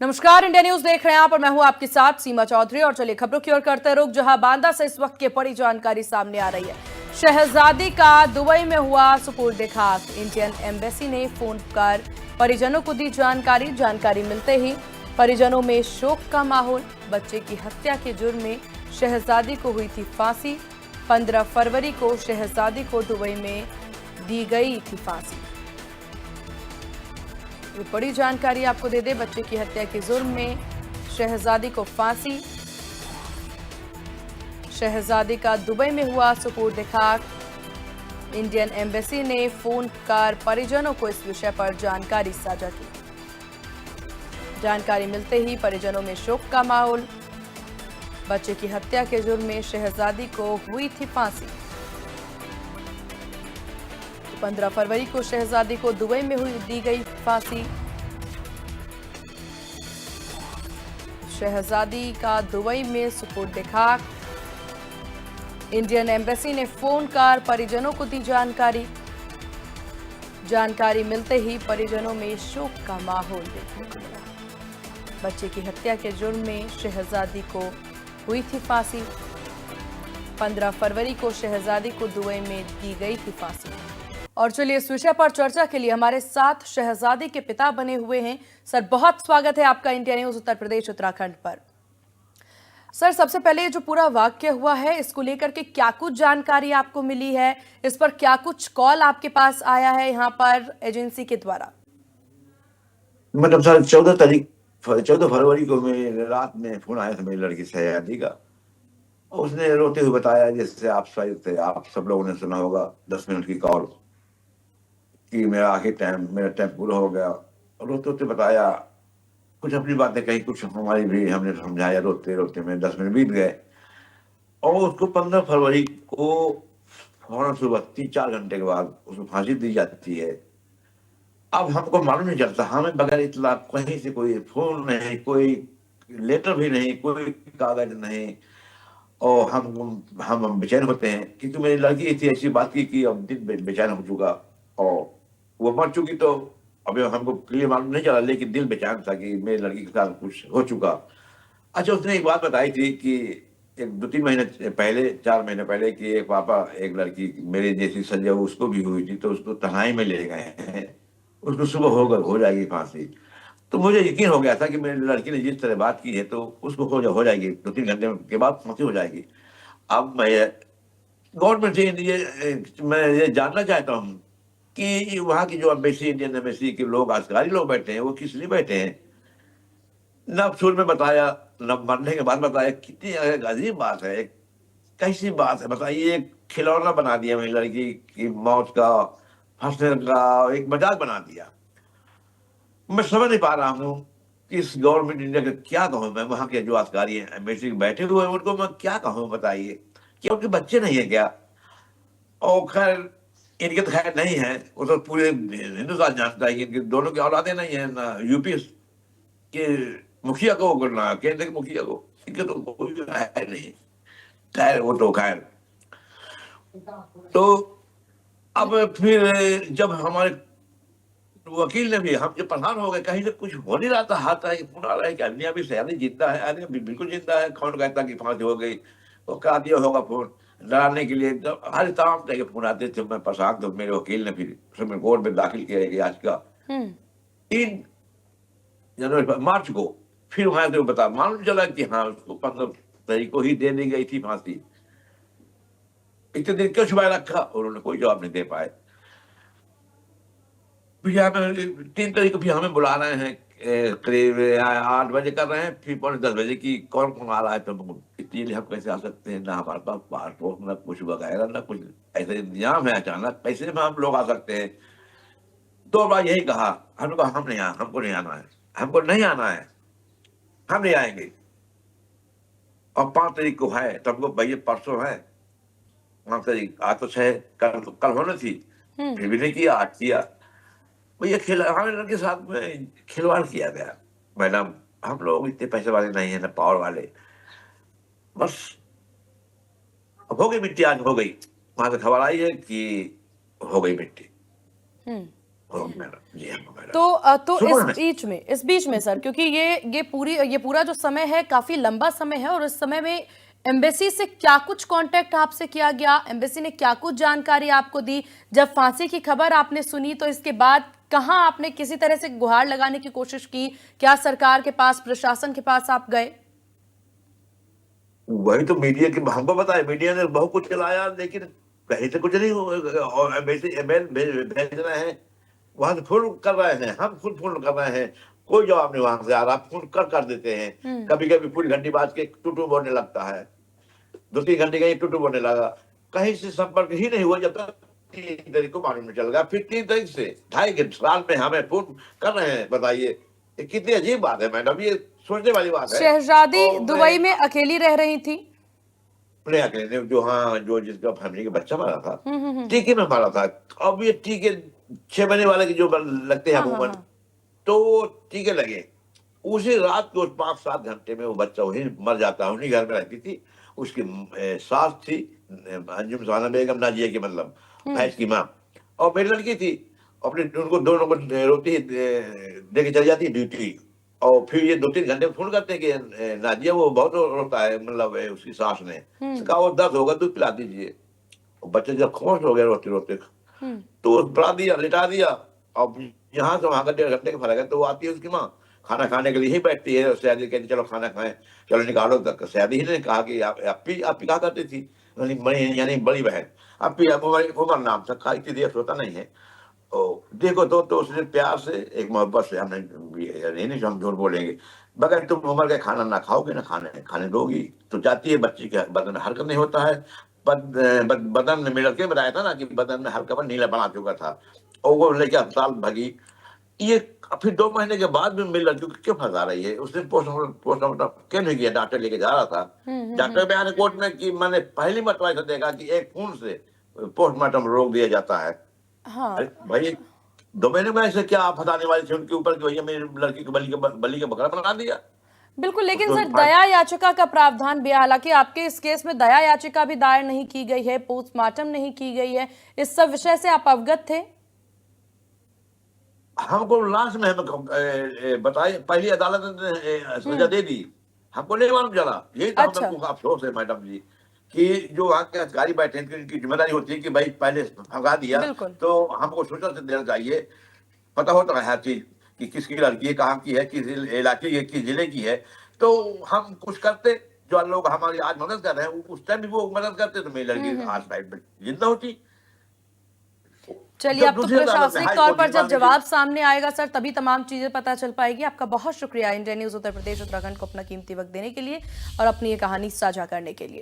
नमस्कार, India news देख रहे हैं आप और मैं हूं आपके साथ सीमा चौधरी। और चलिए खबरों की ओर करते रुख, जहां बांदा से इस वक्त की बड़ी जानकारी सामने आ रही है। शहजादी का दुबई में हुआ सुपुर्द खाक। इंडियन एम्बेसी ने फोन कर परिजनों को दी जानकारी मिलते ही परिजनों में शोक का माहौल। बच्चे की हत्या के जुर्म में शहजादी को हुई थी फांसी। 15 फरवरी को शहजादी को दुबई में दी गई थी फांसी। बड़ी जानकारी आपको दे दे, बच्चे की हत्या के जुर्म में शहजादी को फांसी। शहजादी का दुबई में हुआ सुपुर्द खाक। इंडियन एम्बेसी ने फोन कर परिजनों को इस विषय पर जानकारी साझा की। जानकारी मिलते ही परिजनों में शोक का माहौल। बच्चे की हत्या के जुर्म में शहजादी को हुई थी फांसी। 15 फरवरी को शहजादी को दुबई में दी गई फांसी। शहजादी का दुबई में सुपुर्द खाक। इंडियन एम्बेसी ने फोन कर परिजनों को दी जानकारी मिलते ही परिजनों में शोक का माहौल देखने को मिला। बच्चे की हत्या के जुर्म में शहजादी को हुई थी फांसी। 15 फरवरी को शहजादी को दुबई में दी गई थी फांसी। और चलिए इस विषय पर चर्चा के लिए हमारे साथ शहजादी के पिता बने हुए हैं। सर, बहुत स्वागत है आपका इंडिया न्यूज उत्तर प्रदेश उत्तराखंड पर। सर, सबसे पहले जो पूरा वाक्य हुआ है इसको लेकर के क्या कुछ जानकारी आपको मिली है? इस पर क्या कुछ कॉल आपके पास आया है यहाँ पर एजेंसी के द्वारा? मतलब सर 14 फरवरी को मेरे रात में फोन आया था मेरी लड़की शहजादी का। उसने रोते हुए बताया, जैसे आप शायद थे, आप सब लोगों ने सुना होगा, 10 मिनट की कॉल कि मेरा टाइम पूरा हो गया। रोते रोते बताया, कुछ अपनी बातें कही, कुछ हमारी भी हमने समझाया। रोते रोते में 10 मिनट बीत गए और उसको 15 फरवरी को फौरन सुबह 3-4 घंटे के बाद उसको फांसी दी जाती है। अब हमको मालूम नहीं चलता, हमें बगैर इतला कहीं से कोई फोन नहीं, कोई लेटर भी नहीं, कोई कागज नहीं। और हम बेचैन होते हैं, क्योंकि मेरी लड़की इतनी ऐसी बात की कि अब दिल बेचैन हो चुका। और वो मर चुकी तो अभी हमको क्लियर मालूम नहीं चला, लेकिन दिल बेचैन था कि मेरी लड़की के साथ कुछ हो चुका। अच्छा, उसने एक बात बताई थी कि एक 2-3 महीने पहले, 4 महीने पहले, कि एक पापा एक लड़की मेरे जैसी सजा उसको भी हुई थी, तो उसको तन्हाई में ले गए हैं, उसको सुबह हो जाएगी फांसी। तो मुझे यकीन हो गया था कि मेरी लड़की ने जिस तरह बात की है तो उसको हो जाएगी, 2-3 घंटे के बाद फांसी हो जाएगी। अब मैं गवर्नमेंट से मैं ये जानना चाहता हूँ कि वहाँ की जो एम्बेसी, इंडियन एम्बेसी के लोग, अधिकारी लोग बैठे हैं, वो किस लिए बैठे हैं? न शुरू में बताया, न मरने के बाद बताया। कितनी अजीब बात है, कैसी बात है बताइए। एक खिलौना बना दिया मेरी लड़की की मौत का, फंसने का एक मजाक बना दिया। मैं समझ नहीं पा रहा हूँ कि इस गवर्नमेंट इंडिया का क्या कहूँ मैं। वहां के जो अधिकारी हैं, एम्बेसी बैठे हुए हैं, उनको मैं क्या कहूँ बताइए? क्या उनके बच्चे नहीं है क्या? और खैर, इनके तो खैर नहीं है, वो तो पूरे हिंदुस्तान जानता है कि इनके दोनों की औलादे नहीं है, ना यूपी के मुखिया को ना केंद्र के मुखिया को, इनके तो कोई है नहीं। खैर, वो तो खैर। तो अब फिर जब हमारे वकील ने भी, हम जब परेशान हो गए, कहीं से कुछ हो नहीं रहा था, हाथ आए फोन आ रहा है कि अन्य अभी सयानी जिंदा है, अन्य बिल्कुल जिंदा है। कौन कहता कि फांसी हो गई? वो कहा दिया होगा फोन डराने के लिए। हर तमाम तरह के फोन आते थे। मैं परेशान, तो मेरे वकील ने फिर सुप्रीम कोर्ट में दाखिल किया एक याचिका 3 मार्च को। फिर वहां से बता मालूम चला कि हाँ, उसको 15 तारीख को ही दे दी गई थी फांसी। इतने दिन क्यों छुपाए रखा? उन्होंने कोई जवाब नहीं दे पाए। फिर हमें 3 तारीख को फिर हमें बुला रहे हैं, करीब 8 बजे कर रहे हैं, फिर 9:45 की कौन कौन आ रहा है। तो इतनी हम कैसे आ सकते हैं? ना हमारे पास पासपोर्ट, ना कुछ वगैरह, ना कुछ ऐसे इंतजाम है। अचानक कैसे में हम लोग आ सकते हैं? 2 बार यही कहा, हमने कहा हम नहीं हमको नहीं आना है, हमको नहीं आना है, हम नहीं आएंगे। और 5 तारीख को है, तो हमको भैया परसों है 5 तारीख, आज तो 6, कल होना थी, फिर भी नहीं किया, आज किया। भैया हमारे लड़के के साथ में खिलवाड़ किया गया। मैडम, हम लोग इतने पैसे वाले नहीं है, ना पावर वाले। बस अब हो गई मिट्टी, आज हो गई। वहां से खबर आई है कि हो गई मिट्टी। मैडम जी हाँ मैडम। तो सुनो ना, इस बीच में सर, क्योंकि ये पूरा जो समय है काफी लंबा समय है, और इस समय में एम्बेसी से क्या कुछ कांटेक्ट आपसे किया गया, एम्बेसी ने क्या कुछ जानकारी आपको दी? जब फांसी की खबर आपने सुनी तो इसके बाद कहां आपने किसी तरह से गुहार लगाने की कोशिश की? क्या सरकार के पास, प्रशासन के पास आप गए? वही तो मीडिया की हमको बताया, मीडिया ने बहुत कुछ चलाया, लेकिन कहीं से कुछ नहीं और एम्बेसी ईमेल भेज रहे हैं, वहां से फोन कर रहे हैं, हम खुद फोन कर रहे हैं, कोई जवाब नहीं वहां से आ रहा। फोन कर देते हैं, कभी कभी पूरी घंटी बाद के टूटू बोलने लगता है, 2-3 घंटे का ये टूटू बोलने लगा, कहीं से संपर्क ही नहीं हुआ जब तक 3 तारीख को मालूम नहीं चल गया। फिर 3 तारीख से 2.5 साल में हमें फोन कर रहे हैं, बताइए ये कितनी अजीब बात है मैडम, ये सोचने वाली बात है। शहजादी और दुबई में अकेली रह रही थी? अपने अकेले जो, हाँ, जो जिसका फैमिली का बच्चा मारा था, हम्म। टीके में मारा था। अब ये टीके 6 महीने वाले के जो लगते हैं हाँ हाँ अमूमन, हाँ। तो वो टीके लगे, उसी रात को 5-7 घंटे में वो बच्चा वहीं मर जाता है। उन्हीं घर में रहती थी, उसकी सास थी, अंजुम सुहाना बेगम, नाजिया की मतलब भैंस की माँ, और मेरी लड़की थी। अपने उनको दोनों को रोटी दे के चली जाती ड्यूटी, और फिर ये 2-3 घंटे में फोन करते हैं कि नाजिया वो बहुत रोता है, मतलब उसकी सास ने कहा वो दर्द होगा, दूध पिला दीजिए। और बच्चे जब खोश हो गए रोते रोते, हम्म। तो पड़ा दिया, लिटा दिया। अब यहाँ से वहां का 1.5 घंटे का फर्क है, तो वो आती है उसकी माँ, खाना खाने के लिए ही बैठती है। सैदी कहती चलो खाना खाएं, चलो निकालो तक। सैदी ही ने कहा कि आप कहा करती थी, यानी बड़ी बहन, अपी, उमर नाम था, खाई थी, देश होता नहीं है। ओ देखो, तो उसने प्यार से, एक मोहब्बत से, हमने नहीं हम झूठ बोलेंगे, बगैर तुम उम्र के खाना ना खाओगे ना खाने खाने दोगी, तो जाती है, बच्ची के बदन में हरकत नहीं होता है। बदन में मिलकर बताया था ना कि बदन में हल्का नीला बना चुका था, और वो लेके अस्पताल भागी। ये फिर 2 महीने के बाद भी मिल लड़की को क्यों फंसा रही है? उसने पोस्टमार्टम क्यों नहीं किया? डॉक्टर लेके जा रहा था, डॉक्टर बयान रिपोर्ट में कि मैंने पहली मरतबा ऐसा देखा कि एक खून से पोस्टमार्टम रोक दिया जाता है। हाँ, अरे भाई, 2 महीने में ऐसे क्या आप हटाने वाले थे उनके ऊपर कि भैया मेरी लड़की को बलि का बकरा बना दिया? बिल्कुल। लेकिन उसको सर, दया याचिका का प्रावधान भी है, हालांकि आपके इस केस में दया याचिका भी दायर नहीं की गई है, पोस्टमार्टम नहीं की गई है, इस सब विषय से आप अवगत थे? हमको लास्ट में बताइए, पहली अदालत ने सजा दे दी, हमको नहीं मालूम चला। यही तो अच्छा। हमको अफसोस है मैडम जी, कि जो वहाँ के अधिकारी बैठे हैं, इनकी जिम्मेदारी होती है कि भाई पहले भगा दिया, बिल्कुल। तो हमको सूचना से देना चाहिए, पता होता है हर चीज कि किसकी लड़की है, कहाँ की है, किस इलाके की है, किस जिले की है, तो हम कुछ करते। जो लोग हमारी आज मदद कर रहे हैं, उस टाइम भी वो मदद करते, तो मेरी लड़की आज लाइफ में जिंदा होती। चलिए, जो अब तो दूसरी अदालत में प्रशासनिक हाई तौर कोर्ट पर की जब मान लीजिए, जवाब सामने आएगा सर, तभी तमाम चीजें पता चल पाएगी। आपका बहुत शुक्रिया इंडिया न्यूज उत्तर प्रदेश उत्तराखंड को अपना कीमती वक्त देने के लिए और अपनी ये कहानी साझा करने के लिए।